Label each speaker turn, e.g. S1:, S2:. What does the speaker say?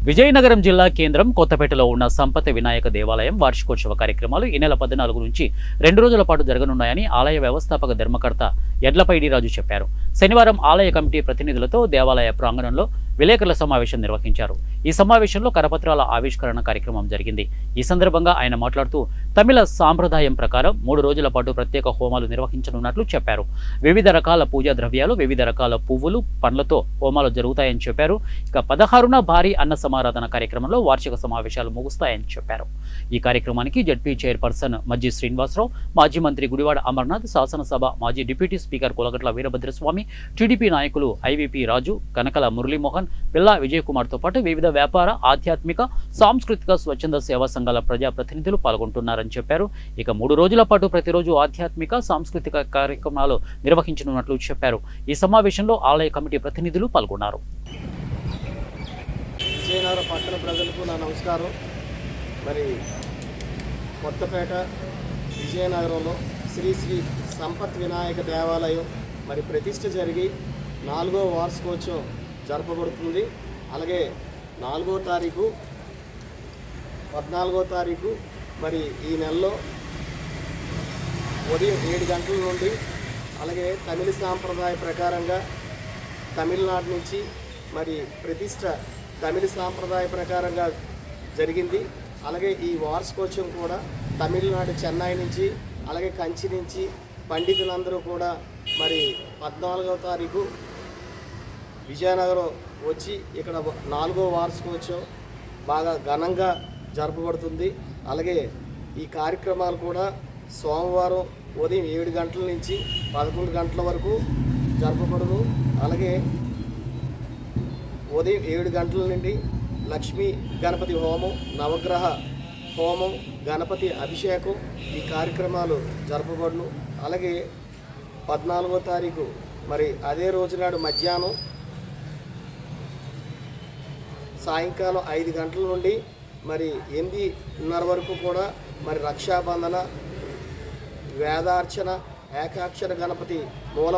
S1: విజయనగరం జిల్లా కేంద్రం కొత్తపేటలో ఉన్న సంపత వినాయక దేవాలయం వార్షికోత్సవ కార్యక్రమాలు ఈ నెల 14 నుంచి 2 రోజుల పాటు జరగనున్నాయని ఆలయ వ్యవస్థాపక ధర్మకర్త ఎడ్లపైడి రాజు చెప్పారు. శనివారం ఆలయ కమిటీ ప్రతినిధులతో దేవాలయ ప్రాంగణంలో విలేకరుల సమావేశం నిర్వహించారు. ఈ సమావేశంలో కరపత్రాల ఆవిష్కరణ కార్యక్రమం జరిగింది. ఈ సందర్భంగా ఆయన మాట్లాడుతూ తమిళ సాంప్రదాయం ప్రకారం 3 రోజుల పాటు ప్రత్యేక హోమాలు నిర్వహించనున్నట్లు చెప్పారు. వివిధ రకాల పూజా ద్రవ్యాలు, వివిధ రకాల పువ్వులు, పండ్లతో హోమాలు జరుగుతాయని చెప్పారు. ఇక 16న భారీ అన్న సమారాధన కార్యక్రమంలో వార్షిక సమావేశాలు ముగుస్తాయని చెప్పారు. ఈ కార్యక్రమానికి జడ్పీ చైర్పర్సన్ మజ్జి శ్రీనివాసరావు, మాజీ మంత్రి గుడివాడ అమర్నాథ్, శాసనసభ మాజీ డిప్యూటీ స్పీకర్ కులగట్ల వీరభద్రస్వామి, టీడీపీ నాయకులు ఐవీపీ రాజు, కనకల మురళీమోహన్, పిల్లా విజయ్ కుమార్తో పాటు వివిధ వ్యాపార, ఆధ్యాత్మిక, సాంస్కృతిక, స్వచ్ఛంద సేవా సంఘాల ప్రజాప్రతినిధులు పాల్గొంటున్నారని చెప్పారు. ఇక 3 రోజుల పాటు ప్రతిరోజు ఆధ్యాత్మిక, సాంస్కృతిక కార్యక్రమాలు నిర్వహించనున్నట్లు చెప్పారు. ఈ సమావేశంలో ఆలయ కమిటీ ప్రతినిధులు పాల్గొన్నారు.
S2: విజయనగరం పట్టణ ప్రజలకు నా నమస్కారం. మరి కొత్తపేట విజయనగరంలో శ్రీ శ్రీ సంపత్ వినాయక దేవాలయం మరి ప్రతిష్ఠ జరిగి 4వ వార్షికోత్సవం జరపబడుతుంది. అలాగే 4వ తారీఖు 14వ తారీఖు మరి ఈ నెలలో ఉదయం 7 గంటల నుండి అలాగే తమిళ సాంప్రదాయ ప్రకారంగా తమిళనాడు నుంచి మరి ప్రతిష్ఠ తమిళ సాంప్రదాయ ప్రకారంగా జరిగింది. అలాగే ఈ వార్షికోత్సవం కూడా తమిళనాడు చెన్నై నుంచి అలాగే కంచి నుంచి పండితులందరూ కూడా మరి 14వ తారీఖు విజయనగరం వచ్చి ఇక్కడ 4వ వార్షికోత్సవం బాగా ఘనంగా జరపబడుతుంది. అలాగే ఈ కార్యక్రమాలు కూడా సోమవారం ఉదయం 7 గంటల నుంచి 11 గంటల వరకు జరపబడును. అలాగే ఉదయం 7 గంటల నుండి లక్ష్మీ గణపతి హోమం, నవగ్రహ హోమం, గణపతి అభిషేకం ఈ కార్యక్రమాలు జరపబడును. అలాగే 14వ తారీఖు మరి అదే రోజు నాడు మధ్యాహ్నం సాయంకాలం 5 గంటల నుండి మరి 8:30 వరకు కూడా మరి రక్షాబంధన, వేదార్చన, ఏకాక్షర గణపతి మూల